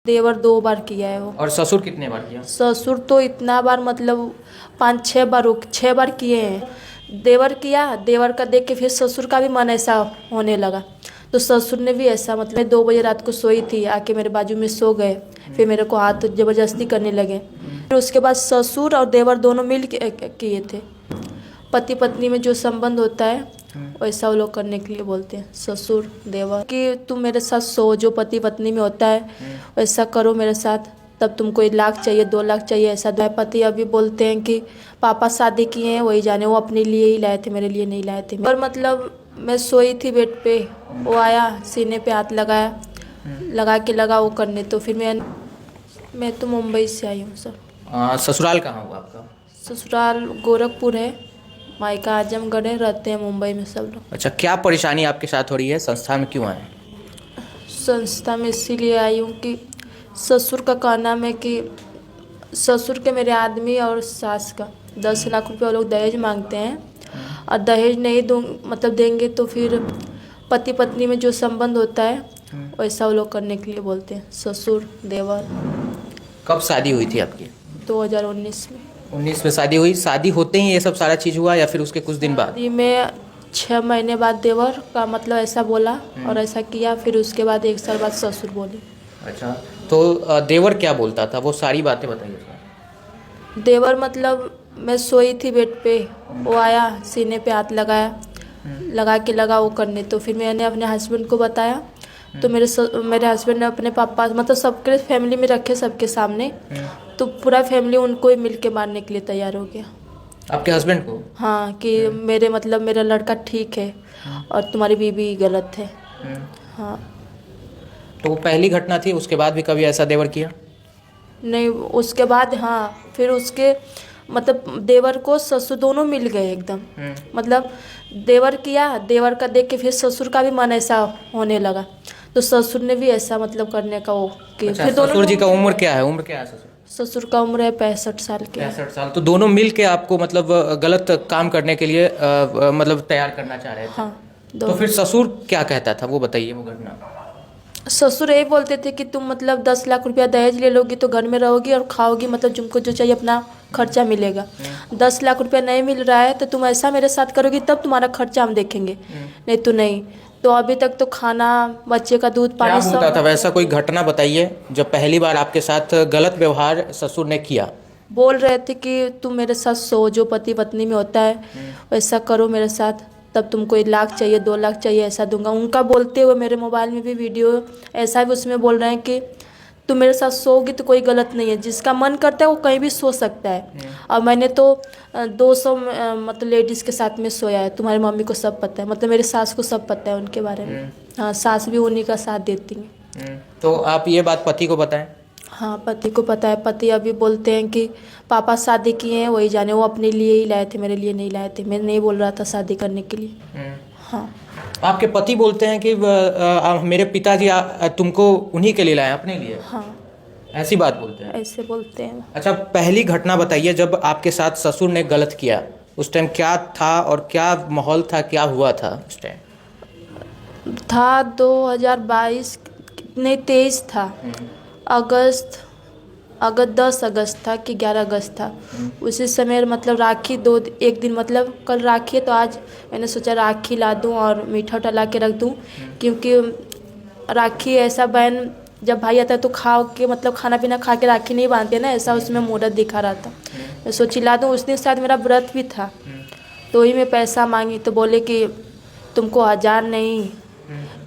देवर 2 बार किया है वो। और ससुर कितने बार किया? ससुर तो इतना बार मतलब 5-6 बार 6 बार किए हैं। देवर किया, देवर का देख के फिर ससुर का भी मन ऐसा होने लगा, तो ससुर ने भी ऐसा मतलब मैं 2 बजे रात को सोई थी, आके मेरे बाजू में सो गए, फिर मेरे को हाथ ज़बरदस्ती करने लगे। फिर उसके बाद ससुर और देवर दोनों मिल के किए थे। पति पत्नी में जो संबंध होता है वैसा वो लोग करने के लिए बोलते हैं ससुर देवर, कि तुम मेरे साथ सो, जो पति पत्नी में होता है वैसा करो मेरे साथ, तब तुमको 1 लाख चाहिए 2 लाख चाहिए ऐसा। पति अभी बोलते हैं कि पापा शादी किए हैं वही जाने, वो अपने लिए ही लाए थे, मेरे लिए नहीं लाए थे। और मतलब मैं सोई थी बेड पे, वो आया सीने पे हाथ लगाया, लगा वो करने, तो फिर मैं तो मुंबई से आई हूँ सर। ससुराल कहाँ हुआ आपका? ससुराल गोरखपुर है, मायका आजमगढ़ है, रहते हैं मुंबई में सब लोग। अच्छा, क्या परेशानी आपके साथ हो रही है? संस्था में क्यों आए? संस्था में इसीलिए आई हूँ कि ससुर का कहना है कि ससुर के मेरे आदमी और सास का 10 लाख रुपए वो लोग दहेज मांगते हैं, और दहेज नहीं मतलब देंगे तो फिर पति पत्नी में जो संबंध होता है वैसा वो लोग करने के लिए बोलते हैं ससुर देवर। कब शादी हुई थी आपकी? 2019 में। 19 में शादी हुई। शादी होते ही ये सब सारा चीज़ हुआ या फिर उसके कुछ दिन बाद? शादी में 6 महीने बाद देवर का मतलब ऐसा बोला और ऐसा किया, फिर उसके बाद 1 साल बाद ससुर बोले। अच्छा, तो देवर क्या बोलता था? वो सारी बातें बताइए। देवर मतलब मैं सोई थी बेड पे, वो आया सीने पे हाथ लगाया, लगा वो करने, तो फिर मैंने अपने हस्बैंड को बताया, तो मेरे हस्बैंड ने अपने पापा मतलब सबके फैमिली में रखे सबके सामने, तो पूरा फैमिली उनको ही मिल के मारने के लिए तैयार हो गया। आपके हस्बैंड को? हाँ, कि मेरा लड़का ठीक है और तुम्हारी बीवी गलत है। हाँ। तो वो पहली घटना थी, उसके बाद भी कभी ऐसा देवर किया? नहीं, उसके बाद हाँ, फिर उसके मतलब देवर को ससुर दोनों मिल गए एकदम। मतलब देवर किया, देवर का देख के फिर ससुर का भी मन ऐसा होने लगा, तो ससुर ने भी ऐसा मतलब करने का वो कि अच्छा, फिर दोनों। ससुर जी का उम्र क्या है? उम्र क्या है ससुर? ससुर का उम्र है 65 साल के। 65 साल। तो दोनों मिल के आपको मतलब गलत काम करने के लिए मतलब तैयार करना चाह रहे थे? हाँ। तो फिर ससुर क्या कहता था, वो बताइए वो घटना। ससुर यही बोलते थे कि तुम मतलब 10 लाख रुपया दहेज ले लोगी तो घर में रहोगी और खाओगी, मतलब तुमको जो चाहिए अपना खर्चा मिलेगा। 10 लाख रुपया नहीं मिल रहा है तो तुम ऐसा मेरे साथ करोगी तब तुम्हारा खर्चा हम देखेंगे, नहीं तो नहीं। तो अभी तक तो खाना, बच्चे का दूध पानी सब होता था। वैसा कोई घटना बताइए जब पहली बार आपके साथ गलत व्यवहार ससुर ने किया। बोल रहे थे कि तुम मेरे साथ सो, जो पति पत्नी में होता है वैसा करो मेरे साथ, तब तुमको 1 लाख चाहिए 2 लाख चाहिए ऐसा दूंगा। उनका बोलते हुए मेरे मोबाइल में भी वीडियो ऐसा भी उसमें बोल रहे हैं कि तुम मेरे साथ सोओगी तो कोई गलत नहीं है, जिसका मन करता है वो कहीं भी सो सकता है। और मैंने तो 200 मतलब लेडीज़ के साथ में सोया है, तुम्हारी मम्मी को सब पता है, मतलब मेरे सास को सब पता है उनके बारे में। हाँ, सास भी उन्हीं का साथ देती हैं। तो आप ये बात पति को बताएं? हाँ, पति को पता है। पति अभी बोलते हैं कि पापा शादी किए हैं वही जाने, वो अपने लिए ही लाए थे, मेरे लिए नहीं लाए थे, मैं नहीं बोल रहा था शादी करने के लिए। हाँ। आपके पति बोलते हैं कि मेरे पिताजी तुमको उन्हीं के लिए लाए, अपने लिए? हाँ, ऐसी बात बोलते हैं? ऐसे बोलते हैं। अच्छा, पहली घटना बताइए जब आपके साथ ससुर ने गलत किया, उस टाइम क्या था और क्या माहौल था, क्या हुआ था उस टाइम? था 2022 नहीं 23 था, अगस्त 10 अगस्त था कि 11 अगस्त था। उसी समय मतलब राखी एक दिन मतलब कल राखी है तो आज मैंने सोचा राखी ला दूं और मीठा उठा ला के रख दूं, क्योंकि राखी ऐसा बहन जब भाई आता है तो खा के मतलब खाना पीना खा के राखी नहीं बांधते ना, ऐसा उसमें मुहूर्त दिखा रहा था। मैं सोची ला दूं। उस दिन शायद मेरा व्रत भी था, तो ही मैं पैसा मांगी तो बोले कि तुमको 1000 नहीं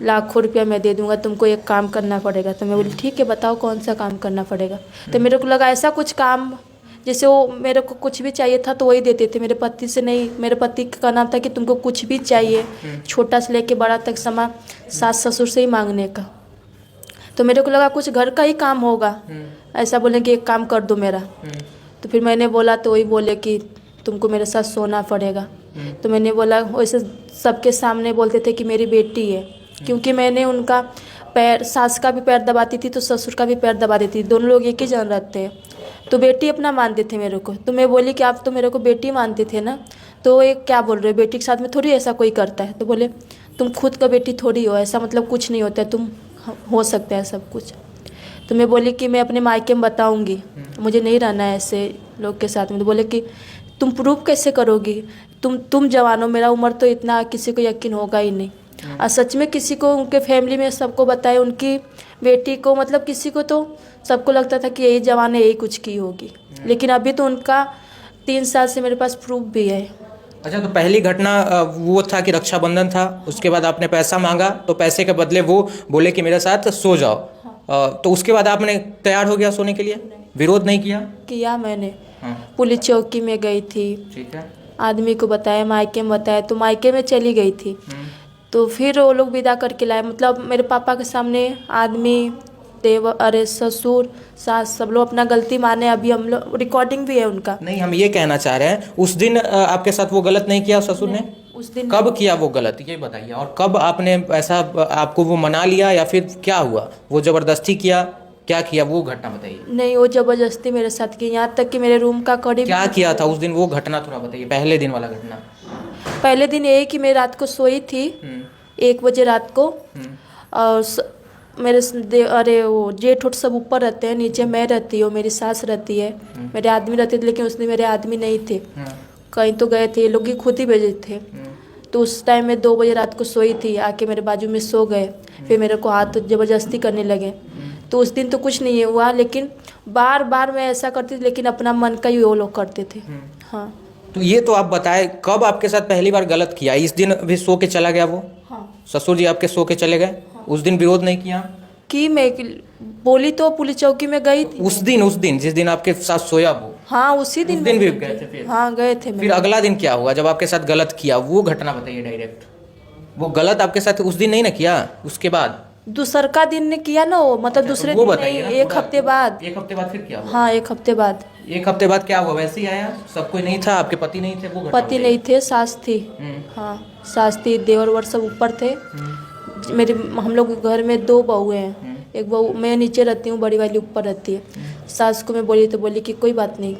लाखों रुपया मैं दे दूंगा, तुमको एक काम करना पड़ेगा। तो मैं बोली ठीक है बताओ कौन सा काम करना पड़ेगा। तो मेरे को लगा ऐसा कुछ काम जैसे वो मेरे को कुछ भी चाहिए था तो वही देते थे, मेरे पति से नहीं। मेरे पति का नाम था कि तुमको कुछ भी चाहिए छोटा से लेके बड़ा तक सामान सास ससुर से ही मांगने का। तो मेरे को लगा कुछ घर का ही काम होगा, ऐसा बोले कि एक काम कर दो मेरा। तो फिर मैंने बोला तो वही बोले कि तुमको मेरे साथ सोना पड़ेगा। तो मैंने बोला, वैसे सबके सामने बोलते थे कि मेरी बेटी है, क्योंकि मैंने उनका पैर, सास का भी पैर दबाती थी तो ससुर का भी पैर दबा देती थी, दोनों लोग एक ही जन रहते हैं, तो बेटी अपना मानते थे मेरे को। तो मैं बोली कि आप तो मेरे को बेटी मानते थे ना, तो ये क्या बोल रहे हो, बेटी के साथ में थोड़ी ऐसा कोई करता है। तो बोले तुम खुद का बेटी थोड़ी हो, ऐसा मतलब कुछ नहीं होता है, तुम हो सकता है सब कुछ। तो मैं बोली कि मैं अपने मायके में बताऊंगी, मुझे नहीं रहना है ऐसे लोग के साथ में। तो बोले कि तुम प्रूव कैसे करोगी, तुम जवान हो, मेरा उम्र तो इतना, किसी को यकीन होगा ही नहीं। और सच में किसी को, उनके फैमिली में सबको बताए, उनकी बेटी को, मतलब किसी को, तो सबको लगता था कि यही जवान है, यही कुछ की होगी। लेकिन अभी तो उनका 3 साल से मेरे पास प्रूफ भी है। अच्छा, तो पहली घटना वो था कि रक्षाबंधन था, उसके बाद आपने पैसा मांगा, तो पैसे के बदले वो बोले कि मेरे साथ सो जाओ। तो उसके बाद आपने तैयार हो गया सोने के लिए, विरोध नहीं किया? मैंने हाँ। पुलिस चौकी में गई थी, ठीक है। आदमी को बताया, मायके में बताया, तो मायके में चली गई थी। तो फिर वो लोग विदा करके लाए, मतलब मेरे पापा के सामने आदमी, देवर, अरे ससुर, सास, सब लोग अपना गलती माने। अभी हम लोग, रिकॉर्डिंग भी है उनका। नहीं, हम ये कहना चाह रहे हैं, उस दिन आपके साथ वो गलत नहीं किया ससुर ने? उस दिन कब किया वो गलत, ये बताइए। और कब आपने ऐसा, आपको वो मना लिया या फिर क्या हुआ, वो जबरदस्ती किया, क्या किया, वो घटना बताइए। नहीं, वो जबरदस्ती मेरे साथ की, यहाँ तक कि मेरे रूम का करीब। क्या किया था उस दिन, वो घटना थोड़ा बताइए, पहले दिन वाला घटना। पहले दिन यही कि मैं रात को सोई थी 1 बजे रात को, और अरे वो जेठ उठ सब ऊपर रहते हैं, नीचे मैं रहती हूँ, मेरी सास रहती है, मेरे आदमी रहते थे। लेकिन उस दिन मेरे आदमी नहीं थे, कहीं तो गए थे, ये लोग ही खुद ही भेजे थे। तो उस टाइम में 2 बजे रात को सोई थी, आके मेरे बाजू में सो गए, फिर मेरे को हाथ ज़बरदस्ती करने लगे। तो उस दिन तो कुछ नहीं हुआ, लेकिन बार बार मैं ऐसा करती थी, लेकिन अपना मन का ही वो लोग करते थे। हाँ। तो ये तो आप बताए, कब आपके साथ पहली बार गलत किया? इस दिन भी सो के चला गया वो? हाँ। ससुर जी आपके सो के चले गए? उस दिन विरोध नहीं किया कि मैं बोली तो पुलिस चौकी में गई थी। उस दिन जिस दिन आपके साथ सोया वो? हाँ, उसी दिन भी गए थे फिर? हाँ, गए थे। फिर अगला दिन क्या हुआ जब आपके साथ गलत किया, वो घटना बताइए डायरेक्ट। वो गलत आपके साथ उस दिन नहीं ना किया, उसके बाद दूसरा दिन ने किया ना वो, मतलब दूसरे दिन नहीं, 1 हफ्ते बाद। 1 हफ्ते बाद फिर क्या हुआ? हाँ, 1 हफ्ते बाद। 1 हफ्ते बाद क्या हुआ, वैसे ही आया? सब कोई नहीं था, आपके पति नहीं थे? वो घटना पति नहीं थे, सास थी। हाँ, सास थी, देवर वर सब ऊपर थे। मेरे, हम लोग घर में 2 बहुएं हैं, एक बहू मैं नीचे रहती हूँ, बड़ी वाली ऊपर रहती है। सास को मैं बोली तो बोली कि कोई बात नहीं,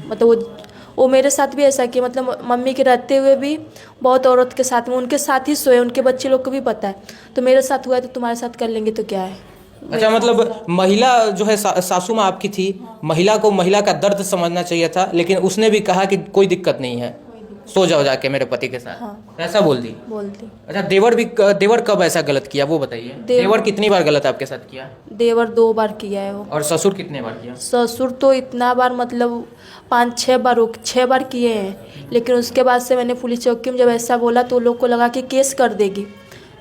मतलब वो मेरे साथ भी ऐसा किया, मतलब मम्मी के रहते हुए भी बहुत औरत के साथ में, उनके साथ ही सोए, उनके बच्चे लोग को भी पता है। तो मेरे साथ हुआ है तो तुम्हारे साथ कर लेंगे तो क्या है। अच्छा, मतलब महिला जो है सासू माँ आपकी थी, महिला को महिला का दर्द समझना चाहिए था, लेकिन उसने भी कहा कि कोई दिक्कत नहीं है, सो जाओ जाके मेरे पति के साथ। हाँ। ऐसा बोल दी? अच्छा, देवर कब ऐसा गलत किया वो बताइए। देवर कितनी बार गलत आपके साथ किया? देवर 2 बार किया है वो। और ससुर कितने बार किया? ससुर तो इतना बार, मतलब 5-6 बार, 6 बार किए हैं। लेकिन उसके बाद से मैंने पुलिस चौकी में जब ऐसा बोला तो लोग को लगा कि केस कर देगी,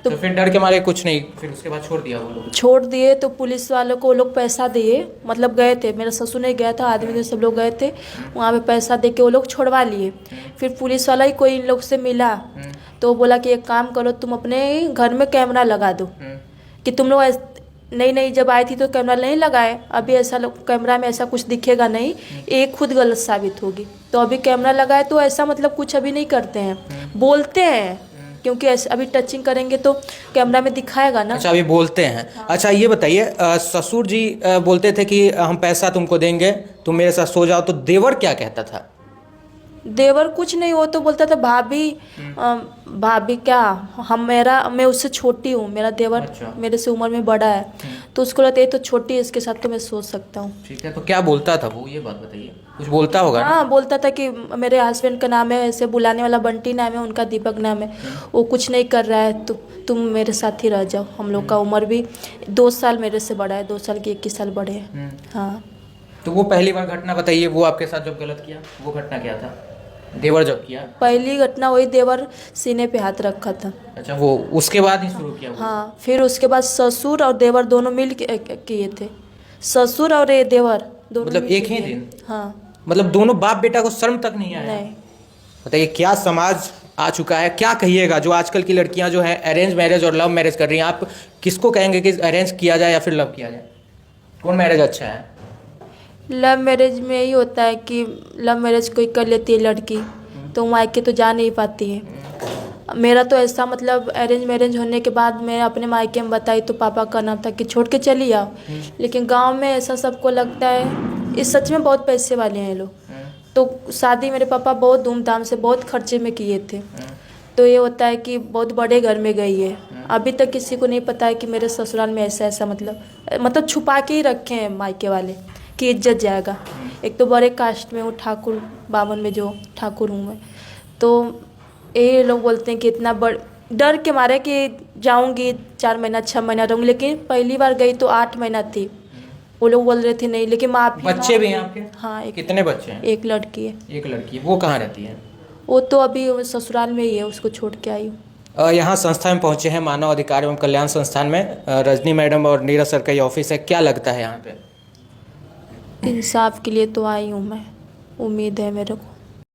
तो फिर डर के मारे कुछ नहीं, फिर उसके बाद छोड़ दिया वो लोग? छोड़ दिए। तो पुलिस वालों को वो लोग पैसा दिए, मतलब गए थे, मेरा ससुर नहीं गया था, आदमी ने सब लोग गए थे, वहाँ पे पैसा दे के वो लोग छोड़वा लिए। फिर पुलिस वाला ही कोई इन लोग से मिला, तो बोला कि एक काम करो, तुम अपने घर में कैमरा लगा दो, कि तुम लोग नहीं जब आई थी तो कैमरा नहीं लगाए, अभी ऐसा कैमरा में ऐसा कुछ दिखेगा नहीं, एक खुद गलत साबित होगी, तो अभी कैमरा लगाए तो ऐसा, मतलब कुछ अभी नहीं करते हैं, बोलते हैं, क्योंकि ऐसे अभी टचिंग करेंगे तो कैमरा में दिखाएगा ना। अच्छा, अभी बोलते हैं। अच्छा, ये बताइए, ससुर जी बोलते थे कि हम पैसा तुमको देंगे, तुम मेरे साथ सो जाओ, तो देवर क्या कहता था? देवर कुछ नहीं, वो तो बोलता था भाभी क्या, मैं उससे छोटी हूँ, मेरा देवर अच्छा। मेरे से उम्र में बड़ा है, तो उसको लगता है तो छोटी है, इसके साथ तो मैं सोच सकता हूँ। ठीक है, तो क्या बोलता था वो, ये बात बताइए। कुछ बोलता होगा? हाँ, बोलता था कि मेरे हस्बैंड का नाम है, ऐसे बुलाने वाला बंटी नाम है, उनका दीपक नाम है, वो कुछ नहीं कर रहा है, तो तुम मेरे साथ ही रह जाओ, हम लोग का उम्र भी 2 साल मेरे से बड़ा है, 2 साल की 21 साल बड़े हैं। हाँ। तो वो पहली बार घटना बताइए, वो आपके साथ जब गलत किया, वो घटना क्या था? देवर जब किया पहली घटना, वही देवर सीने पे हाथ रखा था। अच्छा, वो उसके बाद ही शुरू किया वो? हाँ, फिर उसके बाद ससुर और देवर दोनों मिल के किए थे, ससुर और ये देवर दोनों, मतलब एक ही दिन? हाँ, मतलब दोनों बाप बेटा को शर्म तक नहीं आया? नहीं। बताइए, क्या समाज आ चुका है, क्या कहिएगा जो आजकल की लड़कियां जो है अरेंज मैरिज और लव मैरिज कर रही हैं, आप किसको कहेंगे कि अरेंज किया जाए या फिर लव किया जाए, कौन मैरिज अच्छा है? लव मैरिज में यही होता है कि लव मैरिज कोई कर लेती है लड़की तो मायके तो जा नहीं पाती है। मेरा तो ऐसा, मतलब अरेंज मैरिज होने के बाद मैं अपने मायके में बताई तो पापा का नाम था कि छोड़ के चली आओ, लेकिन गांव में ऐसा सबको लगता है, इस सच में बहुत पैसे वाले हैं लोग, तो शादी मेरे पापा बहुत धूमधाम से बहुत खर्चे में किए थे, तो ये होता है कि बहुत बड़े घर में गई है, अभी तक किसी को नहीं पता है कि मेरे ससुराल में ऐसा ऐसा मतलब छुपा के ही रखे हैं मायके वाले कि इज्जत जाएगा। एक तो बड़े कास्ट में हूँ, ठाकुर बावन में जो ठाकुर हूँ मैं, तो ये लोग बोलते हैं कि इतना डर के मारे कि जाऊंगी 4 महीना 6 महीना रहूँगी, लेकिन पहली बार गई तो 8 महीना थी। वो लोग बोल रहे थे नहीं, लेकिन माफी। बच्चे भी हैं आपके? हाँ, कितने बच्चे हैं? एक लड़की है। एक लड़की है। वो कहाँ रहती है? वो तो अभी ससुराल में ही है, उसको छोड़ के आई हूँ। यहाँ संस्था में पहुँचे हैं, मानव अधिकार एवं कल्याण संस्थान में। रजनी मैडम और नीरज सर का ये ऑफिस है। क्या लगता है यहाँ पे? इंसाफ के लिए तो आई हूँ मैं, उम्मीद है मेरे को।